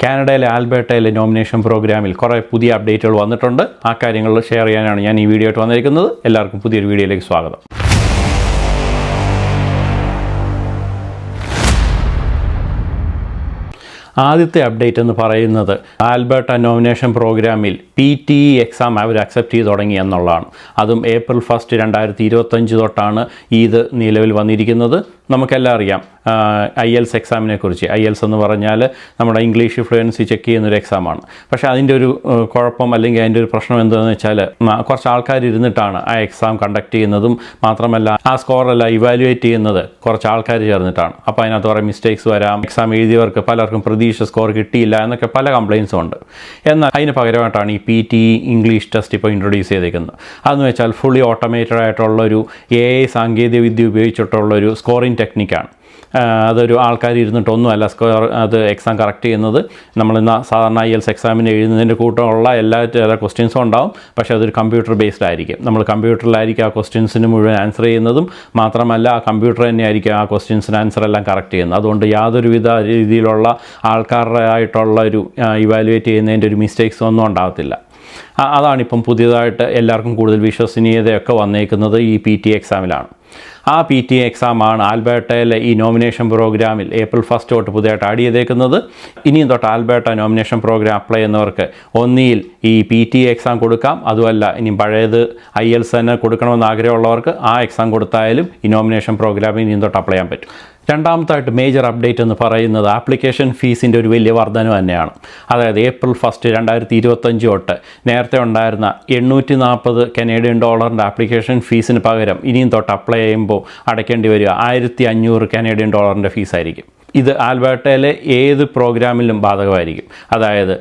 കാനഡയിലെ ആൽബർട്ടയിലെ നോമിനേഷൻ പ്രോഗ്രാമിൽ കുറേ പുതിയ അപ്ഡേറ്റുകൾ വന്നിട്ടുണ്ട്. ആ കാര്യങ്ങൾ ഷെയർ ചെയ്യാനാണ് ഞാൻ ഈ വീഡിയോ ആയിട്ട് വന്നിരിക്കുന്നത്. എല്ലാവർക്കും പുതിയൊരു വീഡിയോയിലേക്ക് സ്വാഗതം. ആദ്യത്തെ അപ്ഡേറ്റ് എന്ന് പറയുന്നത് ആൽബർട്ട നോമിനേഷൻ പ്രോഗ്രാമിൽ PTE എക്സാം അവർ അക്സെപ്റ്റ് ചെയ്ത് തുടങ്ങി എന്നുള്ളതാണ്. അതും April 1, 2025 തൊട്ടാണ് ഇത് നിലവിൽ വന്നിരിക്കുന്നത്. നമുക്കെല്ലാം അറിയാം IELTS എക്സാമിനെ കുറിച്ച്. IELTS എന്ന് പറഞ്ഞാൽ നമ്മുടെ ഇംഗ്ലീഷ് ഫ്ലുവൻസി ചെക്ക് ചെയ്യുന്നൊരു എക്സാമാണ്. പക്ഷേ അതിൻ്റെ ഒരു കുഴപ്പം അല്ലെങ്കിൽ അതിൻ്റെ ഒരു പ്രശ്നം എന്താണെന്ന് വെച്ചാൽ കുറച്ച് ആൾക്കാർ ഇരുന്നിട്ടാണ് ആ എക്സാം കണ്ടക്ട് ചെയ്യുന്നതും മാത്രമല്ല ആ സ്കോറെല്ലാം ഇവാലുവേറ്റ് ചെയ്യുന്നത് കുറച്ച് ആൾക്കാർ ചേർന്നിട്ടാണ്. അപ്പോൾ അതിനകത്ത് കുറേ മിസ്റ്റേക്സ് വരാം. എക്സാം എഴുതിയവർക്ക് പലർക്കും പ്രതീക്ഷ സ്കോർ കിട്ടിയില്ല എന്നൊക്കെ പല കംപ്ലയിൻസും ഉണ്ട്. എന്നാൽ അതിന് പകരമായിട്ടാണ് ഈ PTE ഇംഗ്ലീഷ് ടെസ്റ്റ് ഇപ്പോൾ ഇൻട്രൊഡ്യൂസ് ചെയ്തേക്കുന്നത്. അതെന്ന് വെച്ചാൽ ഫുള്ളി ഓട്ടോമേറ്റഡ് ആയിട്ടുള്ളൊരു AI സാങ്കേതിക വിദ്യ ഉപയോഗിച്ചിട്ടുള്ളൊരു സ്കോറിംഗ് ടെക്നിക്കാണ്. അതൊരു ആൾക്കാർ ഇരുന്നിട്ടൊന്നുമല്ല സ്കോർ അത് എക്സാം കറക്റ്റ് ചെയ്യുന്നത്. നമ്മളിന്ന് സാധാരണ IELTS എക്സാമിന് എഴുതുന്നതിൻ്റെ കൂട്ടമുള്ള എല്ലാ ക്വസ്റ്റ്യൻസും ഉണ്ടാവും. പക്ഷേ അതൊരു കമ്പ്യൂട്ടർ ബേസ്ഡ് ആയിരിക്കും. നമ്മൾ കമ്പ്യൂട്ടറിലായിരിക്കും ആ ക്വസ്റ്റ്യൻസിന് മുഴുവൻ ആൻസർ ചെയ്യുന്നതും മാത്രമല്ല ആ കമ്പ്യൂട്ടർ തന്നെ ആയിരിക്കും ആ ക്വസ്റ്റ്യൻസിന് ആൻസർ എല്ലാം കറക്റ്റ് ചെയ്യുന്നത്. അതുകൊണ്ട് യാതൊരുവിധ രീതിയിലുള്ള ആൾക്കാരുടെ ആയിട്ടുള്ള ഒരു ഇവാലുവേറ്റ് ചെയ്യുന്നതിൻ്റെ ഒരു മിസ്റ്റേക്സ് ഒന്നും ഉണ്ടാകത്തില്ല. അതാണിപ്പം പുതിയതായിട്ട് എല്ലാവർക്കും കൂടുതൽ വിശ്വസനീയതയൊക്കെ വന്നേക്കുന്നത് ഈ PTE എക്സാമിലാണ്. ആ PTE എക്സാമാണ് ആൽബർട്ടയിലെ ഈ നോമിനേഷൻ പ്രോഗ്രാമിൽ April 1 തൊട്ട് പുതിയതായിട്ട് ആഡ് ചെയ്തേക്കുന്നത്. ഇനിയും തൊട്ട് ആൽബർട്ട നോമിനേഷൻ പ്രോഗ്രാം അപ്ലൈ ചെയ്യുന്നവർക്ക് ഒന്നിയിൽ ഈ PTE എക്സാം കൊടുക്കാം. അതുമല്ല ഇനി പഴയത് IELTS തന്നെ കൊടുക്കണമെന്ന് ആഗ്രഹമുള്ളവർക്ക് ആ എക്സാം കൊടുത്തായാലും ഈ നോമിനേഷൻ പ്രോഗ്രാമിൽ ഇനിയും തൊട്ട് അപ്ലൈ ചെയ്യാൻ പറ്റും. രണ്ടാമത്തായിട്ട് മേജർ അപ്ഡേറ്റ് എന്ന് പറയുന്നത് ആപ്ലിക്കേഷൻ ഫീസിൻ്റെ ഒരു വലിയ വർധന തന്നെയാണ്. അതായത് April 1, 2025 തൊട്ട് നേരത്തെ ഉണ്ടായിരുന്ന $840 ആപ്ലിക്കേഷൻ ഫീസിന് പകരം ഇനിയും തൊട്ട് അപ്ലൈ ചെയ്യുമ്പോൾ അടയ്ക്കേണ്ടി വരിക $1500 ഫീസായിരിക്കും. ഇത് ആൽബർട്ടയിലെ ഏത് പ്രോഗ്രാമിലും ബാധകമായിരിക്കും. അതായത്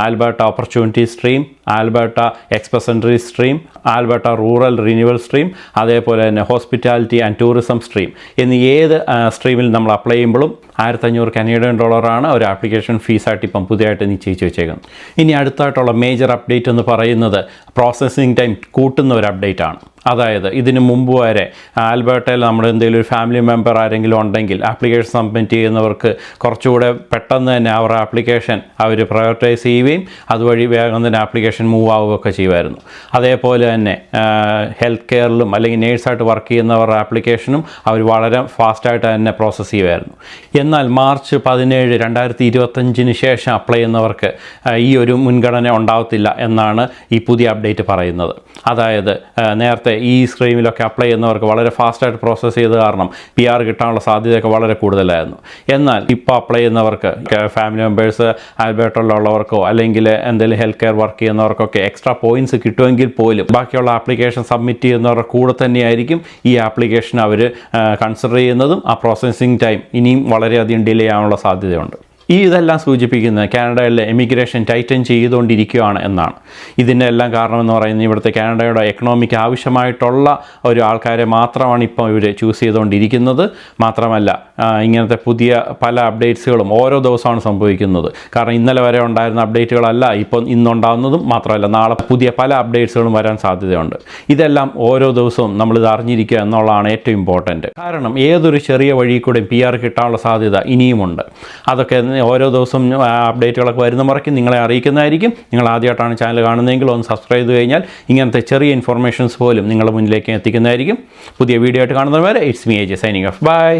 Alberta opportunity stream, Alberta express entry stream, Alberta rural renewal stream, അതേപോലെ തന്നെ ഹോസ്പിറ്റാലിറ്റി ആൻഡ് ടൂറിസം സ്ട്രീം എന്നീ ഏത് സ്ട്രീമിൽ നമ്മൾ അപ്ലൈ ചെയ്യുമ്പോഴും $1500 ഒരു ആപ്ലിക്കേഷൻ ഫീസായിട്ട് ഇപ്പം പുതിയതായിട്ട് നിശ്ചയിച്ച് വെച്ചേക്കുന്നത്. ഇനി അടുത്തായിട്ടുള്ള മേജർ അപ്ഡേറ്റ് എന്ന് പറയുന്നത് പ്രോസസ്സിംഗ് ടൈം കൂട്ടുന്ന ഒരു അപ്ഡേറ്റ് ആണ്. അതായത് ഇതിന് മുമ്പ് വരെ ആൽബർട്ടയിൽ നമ്മുടെ എന്തെങ്കിലും ഒരു ഫാമിലി മെമ്പർ ആരെങ്കിലും ഉണ്ടെങ്കിൽ ആപ്ലിക്കേഷൻ സബ്മിറ്റ് ചെയ്യുന്നവർക്ക് കുറച്ചുകൂടെ പെട്ടെന്ന് തന്നെ അവരുടെ ആപ്ലിക്കേഷൻ അവർ പ്രയോറിറ്റൈസ് ചെയ്യുകയും അതുവഴി വേഗം തന്നെ ആപ്ലിക്കേഷൻ മൂവ് ആവുകയൊക്കെ ചെയ്യുമായിരുന്നു. അതേപോലെ തന്നെ ഹെൽത്ത് കെയറിലും അല്ലെങ്കിൽ നേഴ്സായിട്ട് വർക്ക് ചെയ്യുന്നവരുടെ ആപ്ലിക്കേഷനും അവർ വളരെ ഫാസ്റ്റായിട്ട് തന്നെ പ്രോസസ്സ് ചെയ്യുമായിരുന്നു. എന്നാൽ March 17, 2025 ശേഷം അപ്ലൈ ചെയ്യുന്നവർക്ക് ഈ ഒരു മുൻഗണന ഉണ്ടാവത്തില്ല എന്നാണ് ഈ പുതിയ അപ്ഡേറ്റ് പറയുന്നത്. അതായത് നേരത്തെ ഈ സ്ട്രീമിലൊക്കെ അപ്ലൈ ചെയ്യുന്നവർക്ക് വളരെ ഫാസ്റ്റായിട്ട് പ്രോസസ്സ് ചെയ്ത് കാരണം PR കിട്ടാനുള്ള സാധ്യതയൊക്കെ വളരെ കൂടുതലായിരുന്നു. എന്നാൽ ഇപ്പോൾ അപ്ലൈ ചെയ്യുന്നവർക്ക് ഫാമിലി മെമ്പേഴ്സ് ആൽബർട്ടയിലുള്ളവർക്കോ അല്ലെങ്കിൽ എന്തെങ്കിലും ഹെൽത്ത് കെയർ വർക്ക് ചെയ്യുന്നവർക്കൊക്കെ എക്സ്ട്രാ പോയിൻറ്റ്സ് കിട്ടുമെങ്കിൽ പോലും ബാക്കിയുള്ള ആപ്ലിക്കേഷൻ സബ്മിറ്റ് ചെയ്യുന്നവരുടെ കൂടെ തന്നെയായിരിക്കും ഈ ആപ്ലിക്കേഷൻ അവർ കൺസിഡർ ചെയ്യുന്നതും. ആ പ്രോസസ്സിംഗ് ടൈം ഇനിയും വളരെയധികം ഡിലേ ആവാനുള്ള സാധ്യതയുണ്ട്. ഇതെല്ലാം സൂചിപ്പിക്കുന്നത് കാനഡയിലെ എമിഗ്രേഷൻ ടൈറ്റൻ ചെയ്തുകൊണ്ടിരിക്കുകയാണ് എന്നാണ്. ഇതിൻ്റെ എല്ലാം കാരണമെന്ന് പറയുന്നത് ഇവിടുത്തെ കാനഡയുടെ എക്കണോമിക്ക് ആവശ്യമായിട്ടുള്ള ഒരു ആൾക്കാരെ മാത്രമാണ് ഇപ്പോൾ ഇവർ ചൂസ് ചെയ്തുകൊണ്ടിരിക്കുന്നത്. മാത്രമല്ല ഇങ്ങനത്തെ പുതിയ പല അപ്ഡേറ്റ്സുകളും ഓരോ ദിവസമാണ് സംഭവിക്കുന്നത്. കാരണം ഇന്നലെ വരെ ഉണ്ടായിരുന്ന അപ്ഡേറ്റുകളല്ല ഇപ്പം ഇന്നുണ്ടാകുന്നതും. മാത്രമല്ല നാളെ പുതിയ പല അപ്ഡേറ്റ്സുകളും വരാൻ സാധ്യതയുണ്ട്. ഇതെല്ലാം ഓരോ ദിവസവും നമ്മളിത് അറിഞ്ഞിരിക്കുക എന്നുള്ളതാണ് ഏറ്റവും ഇമ്പോർട്ടൻറ്റ്. കാരണം ഏതൊരു ചെറിയ വഴി കൂടെ PR കിട്ടാനുള്ള സാധ്യത ഇനിയുമുണ്ട്. അതൊക്കെ ഓരോ ദിവസവും അപ്ഡേറ്റുകളൊക്കെ വരുന്ന മുറയ്ക്ക് നിങ്ങളെ അറിയിക്കുന്നതായിരിക്കും. നിങ്ങൾ ആദ്യമായിട്ടാണ് ചാനൽ കാണുന്നതെങ്കിൽ ഒന്ന് സബ്സ്ക്രൈബ് ചെയ്ത് കഴിഞ്ഞാൽ ഇങ്ങനത്തെ ചെറിയ ഇൻഫർമേഷൻസ് പോലും നിങ്ങളുടെ മുന്നിലേക്ക് എത്തിക്കുന്നതായിരിക്കും. പുതിയ വീഡിയോ ആയിട്ട് കാണുന്നവരെ it's me AJ signing off. By.